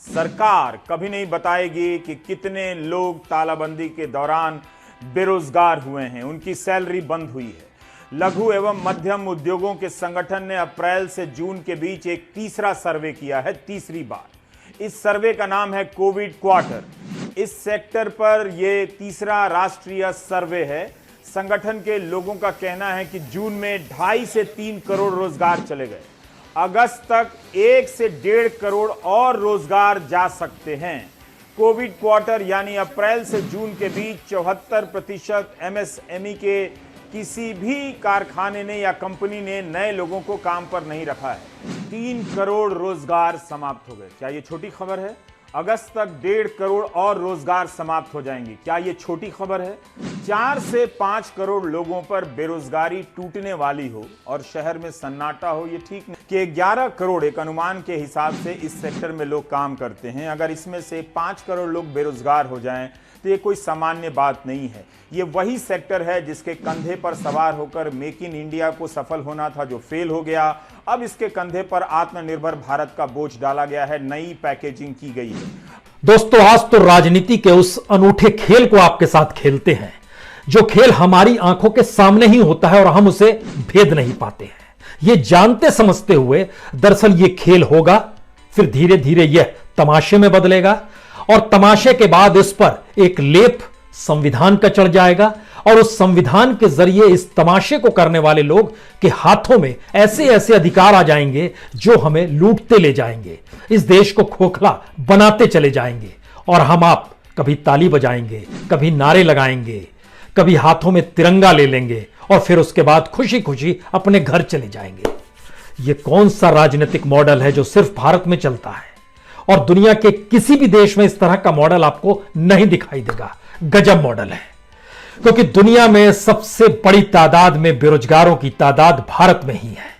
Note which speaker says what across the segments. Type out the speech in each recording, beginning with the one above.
Speaker 1: सरकार कभी नहीं बताएगी कि कितने लोग तालाबंदी के दौरान बेरोजगार हुए हैं, उनकी सैलरी बंद हुई है। लघु एवं मध्यम उद्योगों के संगठन ने अप्रैल से जून के बीच एक तीसरा सर्वे किया है, तीसरी बार। इस सर्वे का नाम है कोविड क्वार्टर। इस सेक्टर पर यह तीसरा राष्ट्रीय सर्वे है। संगठन के लोगों का कहना है कि जून में 2.5 से 3 करोड़ रोजगार चले गए। अगस्त तक 1 से 1.5 करोड़ और रोजगार जा सकते हैं। कोविड क्वार्टर यानी अप्रैल से जून के बीच 74% एमएसएमई के किसी भी कारखाने ने या कंपनी ने नए लोगों को काम पर नहीं रखा है। 3 करोड़ रोजगार समाप्त हो गए। क्या ये छोटी खबर है? अगस्त तक 1.5 करोड़ और रोजगार समाप्त हो जाएंगे। क्या ये छोटी खबर है? 4 से 5 करोड़ लोगों पर बेरोजगारी टूटने वाली हो और शहर में सन्नाटा हो, ये ठीक नहीं। कि 11 करोड़ एक अनुमान के हिसाब से इस सेक्टर में लोग काम करते हैं। अगर इसमें से 5 करोड़ लोग बेरोजगार हो जाएं तो ये कोई सामान्य बात नहीं है। ये वही सेक्टर है जिसके कंधे पर सवार होकर मेक इन इंडिया को सफल होना था, जो फेल हो गया। अब इसके कंधे पर आत्मनिर्भर भारत का बोझ डाला गया है, नई पैकेजिंग की गई है।
Speaker 2: दोस्तों, आज तो राजनीति के उस अनूठे खेल को आपके साथ खेलते हैं, जो खेल हमारी आंखों के सामने ही होता है और हम उसे भेद नहीं पाते हैं। ये जानते समझते हुए दरअसल ये खेल होगा, फिर धीरे धीरे यह तमाशे में बदलेगा और तमाशे के बाद इस पर एक लेप संविधान का चढ़ जाएगा और उस संविधान के जरिए इस तमाशे को करने वाले लोग के हाथों में ऐसे ऐसे अधिकार आ जाएंगे जो हमें लूटते ले जाएंगे, इस देश को खोखला बनाते चले जाएंगे और हम आप कभी ताली बजाएंगे, कभी नारे लगाएंगे, कभी हाथों में तिरंगा ले लेंगे और फिर उसके बाद खुशी खुशी अपने घर चले जाएंगे। यह कौन सा राजनीतिक मॉडल है जो सिर्फ भारत में चलता है और दुनिया के किसी भी देश में इस तरह का मॉडल आपको नहीं दिखाई देगा। गजब मॉडल है, क्योंकि दुनिया में सबसे बड़ी तादाद में बेरोजगारों की तादाद भारत में ही है।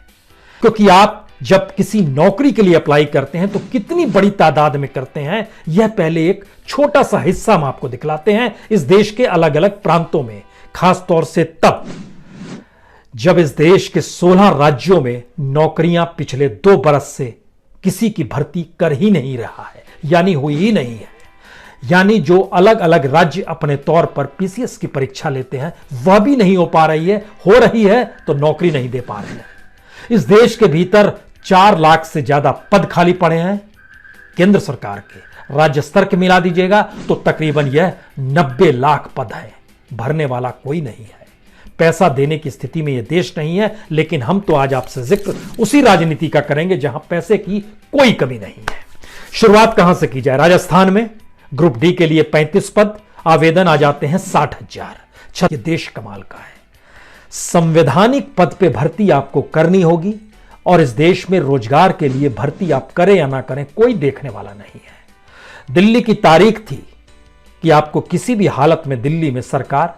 Speaker 2: क्योंकि आप जब किसी नौकरी के लिए अप्लाई करते हैं तो कितनी बड़ी तादाद में करते हैं, यह पहले एक छोटा सा हिस्सा हम आपको दिखलाते हैं इस देश के अलग अलग प्रांतों में, खासतौर से तब जब इस देश के 16 राज्यों में नौकरियां पिछले 2 बरस से किसी की भर्ती कर ही नहीं रहा है, यानी हुई ही नहीं है। यानी जो अलग अलग राज्य अपने तौर पर पीसीएस की परीक्षा लेते हैं वह भी नहीं हो पा रही है, हो रही है तो नौकरी नहीं दे पा रहे हैं। इस देश के भीतर 4 लाख से ज्यादा पद खाली पड़े हैं केंद्र सरकार के। राज्य स्तर के मिला दीजिएगा तो तकरीबन यह 90 लाख पद है। भरने वाला कोई नहीं है, पैसा देने की स्थिति में यह देश नहीं है। लेकिन हम तो आज आपसे जिक्र उसी राजनीति का करेंगे जहां पैसे की कोई कमी नहीं है। शुरुआत कहां से की जाए? राजस्थान में ग्रुप डी के लिए 35 पद, आवेदन आ जाते हैं 60,000। ये देश कमाल का है। संवैधानिक पद पे भर्ती आपको करनी होगी और इस देश में रोजगार के लिए भर्ती आप करें या ना करें कोई देखने वाला नहीं है। दिल्ली की तारीख थी कि आपको किसी भी हालत में दिल्ली में सरकार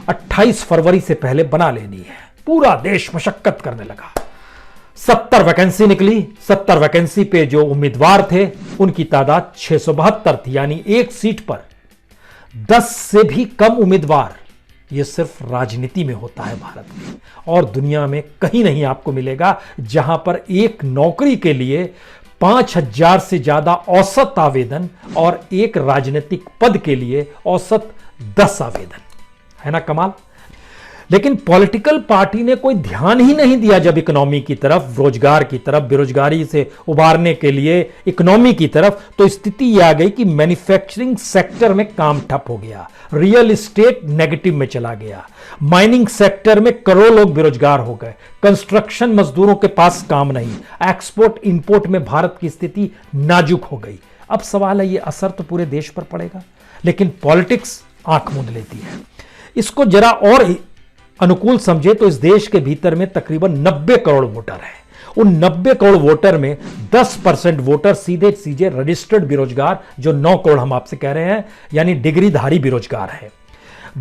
Speaker 2: 28 फरवरी से पहले बना लेनी है। पूरा देश मशक्कत करने लगा। 70 वैकेंसी निकली। 70 वैकेंसी पे जो उम्मीदवार थे उनकी तादाद 672 थी, यानी एक सीट पर 10 से भी कम उम्मीदवार। यह सिर्फ राजनीति में होता है भारत में, और दुनिया में कहीं नहीं आपको मिलेगा जहां पर एक नौकरी के लिए 5000 से ज्यादा औसत आवेदन और एक राजनीतिक पद के लिए औसत 10 आवेदन। है ना कमाल? लेकिन पॉलिटिकल पार्टी ने कोई ध्यान ही नहीं दिया जब इकोनॉमी की तरफ, रोजगार की तरफ, बेरोजगारी से उबारने के लिए इकोनॉमी की तरफ, तो स्थिति यह आ गई कि मैन्युफैक्चरिंग सेक्टर में काम ठप हो गया, रियल एस्टेट नेगेटिव में चला गया, माइनिंग सेक्टर में करोड़ों लोग बेरोजगार हो गए, कंस्ट्रक्शन मजदूरों के पास काम नहीं, एक्सपोर्ट इंपोर्ट में भारत की स्थिति नाजुक हो गई। अब सवाल है, यह असर तो पूरे देश पर पड़ेगा, लेकिन पॉलिटिक्स आंख मूंद लेती है। इसको जरा और अनुकूल समझे तो इस देश के भीतर में तकरीबन 90 करोड़ वोटर हैं। उन 90 करोड़ वोटर में 10% वोटर सीधे सीधे रजिस्टर्ड बेरोजगार, जो 9 करोड़ हम आपसे कह रहे हैं, यानी डिग्रीधारी बेरोजगार है।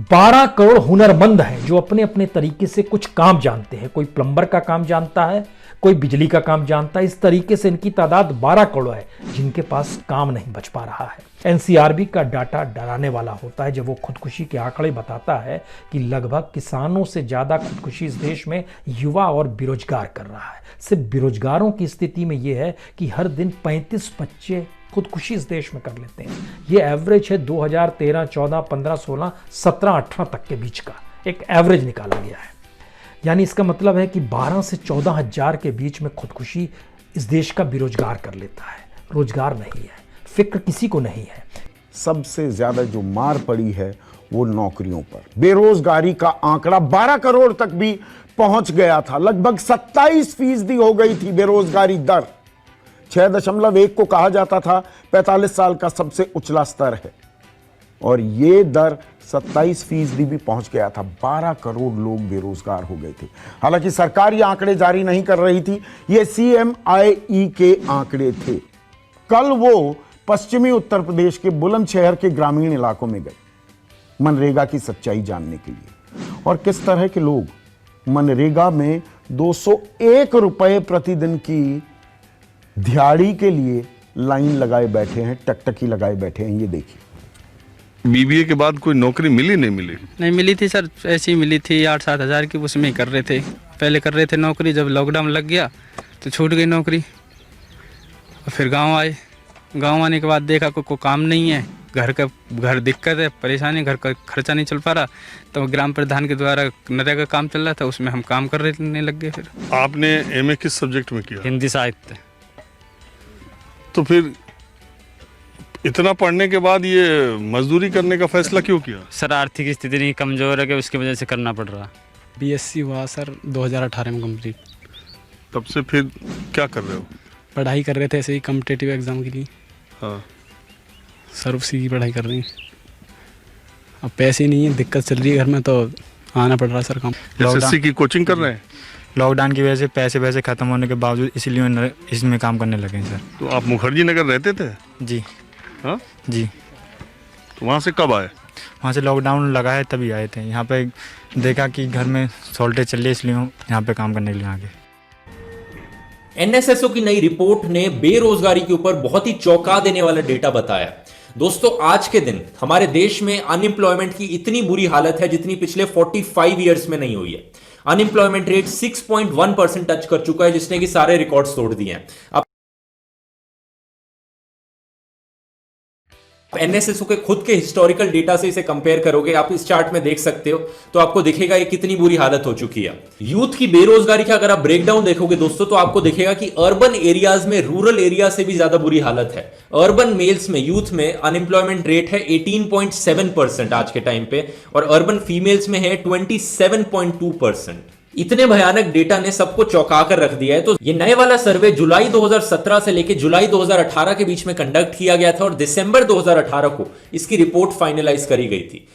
Speaker 2: 12 करोड़ हुनरमंद हैं जो अपने अपने तरीके से कुछ काम जानते हैं। कोई प्लंबर का काम जानता है, कोई बिजली का काम जानता है। इस तरीके से इनकी तादाद 12 करोड़ है जिनके पास काम नहीं बच पा रहा है। एनसीआरबी का डाटा डराने वाला होता है जब वो खुदकुशी के आंकड़े बताता है कि लगभग किसानों से ज्यादा खुदकुशी इस देश में युवा और बेरोजगार कर रहा है। सिर्फ बेरोजगारों की स्थिति में यह है कि हर दिन 35 बच्चे खुदकुशी इस देश में कर लेते हैं। ये एवरेज है 2013, 14, 15, 16, 17, 18 तक के बीच का एक एवरेज निकाला गया है। यानी इसका मतलब है कि 12 से 14 हजार के बीच में खुदकुशी इस देश का बेरोजगार कर लेता है। रोजगार नहीं है, फिक्र किसी को नहीं है।
Speaker 3: सबसे ज्यादा जो मार पड़ी है वो नौकरियों पर। बेरोजगारी का आंकड़ा 12 करोड़ तक भी पहुंच गया था। लगभग 27% हो गई थी बेरोजगारी दर। 6.1 को कहा जाता था 45 साल का सबसे उछला स्तर है, और ये दर 27% भी पहुंच गया था। 12 करोड़ लोग बेरोजगार हो गए थे। हालांकि सरकार ये आंकड़े जारी नहीं कर रही थी, ये CMIE के आंकड़े थे। कल वो पश्चिमी उत्तर प्रदेश के बुलंदशहर के ग्रामीण इलाकों में गए मनरेगा की सच्चाई जानने के लिए, और किस तरह के लोग मनरेगा में 201 रुपए प्रतिदिन की दिहाड़ी के लिए लाइन लगाए बैठे हैं, टकटकी लगाए बैठे हैं। ये देखिए।
Speaker 4: बीबीए के बाद कोई नौकरी मिली नहीं मिली?
Speaker 5: नहीं मिली थी सर, ऐसी ही मिली थी 8-7 हज़ार की, उसमें ही कर रहे थे। पहले कर रहे थे नौकरी, जब लॉकडाउन लग गया तो छूट गई नौकरी। और फिर गांव आए, गांव आने के बाद देखा कोई काम नहीं है, घर दिक्कत है, परेशानी, घर का खर्चा नहीं चल पा रहा। तो ग्राम प्रधान के द्वारा नरेगा का काम चल रहा था, उसमें हम काम करने लग गए। फिर
Speaker 4: आपने एमए किस सब्जेक्ट में किया?
Speaker 5: हिंदी साहित्य।
Speaker 4: तो फिर इतना पढ़ने के बाद ये मजदूरी करने का फैसला क्यों किया?
Speaker 5: सर आर्थिक स्थिति नहीं, कमज़ोर है कि उसकी वजह से करना पड़ रहा।
Speaker 6: BSc हुआ सर 2018 में कंप्लीट।
Speaker 4: तब से फिर क्या कर रहे हो?
Speaker 6: पढ़ाई कर रहे थे ऐसे ही कॉम्पिटिटिव एग्ज़ाम के लिए।
Speaker 4: हाँ।
Speaker 6: सर उसी की पढ़ाई कर रही हैं। अब पैसे नहीं है, दिक्कत चल रही है घर में, तो आना पड़ रहा है सर काम।
Speaker 4: SSC की कोचिंग कर रहे हैं?
Speaker 7: लॉकडाउन की वजह से पैसे खत्म होने के बावजूद इसलिए इसमें काम करने लगे हैं सर।
Speaker 4: तो आप मुखर्जी नगर रहते थे?
Speaker 7: जी
Speaker 4: हाँ
Speaker 7: जी।
Speaker 4: तो वहाँ से कब आए?
Speaker 7: वहाँ से लॉकडाउन लगा है तभी आए थे। यहाँ पे देखा कि घर में शॉर्टेज चल रही है, इसलिए हम यहाँ पे काम करने के लिए आ गए।
Speaker 8: NSSO की नई रिपोर्ट ने बेरोजगारी के ऊपर बहुत ही चौंका देने वाला डेटा बताया। दोस्तों, आज के दिन हमारे देश में अनएम्प्लॉयमेंट की इतनी बुरी हालत है जितनी पिछले 45 ईयर्स में नहीं हुई है। अनएम्प्लॉयमेंट रेट 6.1% टच कर चुका है, जिसने कि सारे रिकॉर्ड्स तोड़ दिए हैं। अब NSSO के खुद के हिस्टोरिकल डेटा से इसे कंपेयर करोगे, आप इस चार्ट में देख सकते हो, तो आपको दिखेगा ये कितनी बुरी हालत हो चुकी है। यूथ की बेरोजगारी का अगर आप ब्रेकडाउन देखोगे दोस्तों, तो आपको दिखेगा कि अर्बन एरियाज में रूरल एरिया से भी ज्यादा बुरी हालत है। अर्बन मेल्स में, यूथ में अनएम्प्लॉयमेंट रेट है 18.7% आज के टाइम पे, और अर्बन फीमेल्स में है 27.2%। इतने भयानक डेटा ने सबको चौंका कर रख दिया है। तो ये नए वाला सर्वे जुलाई 2017 से लेकर जुलाई 2018 के बीच में कंडक्ट किया गया था, और दिसंबर 2018 को इसकी रिपोर्ट फाइनलाइज करी गई थी।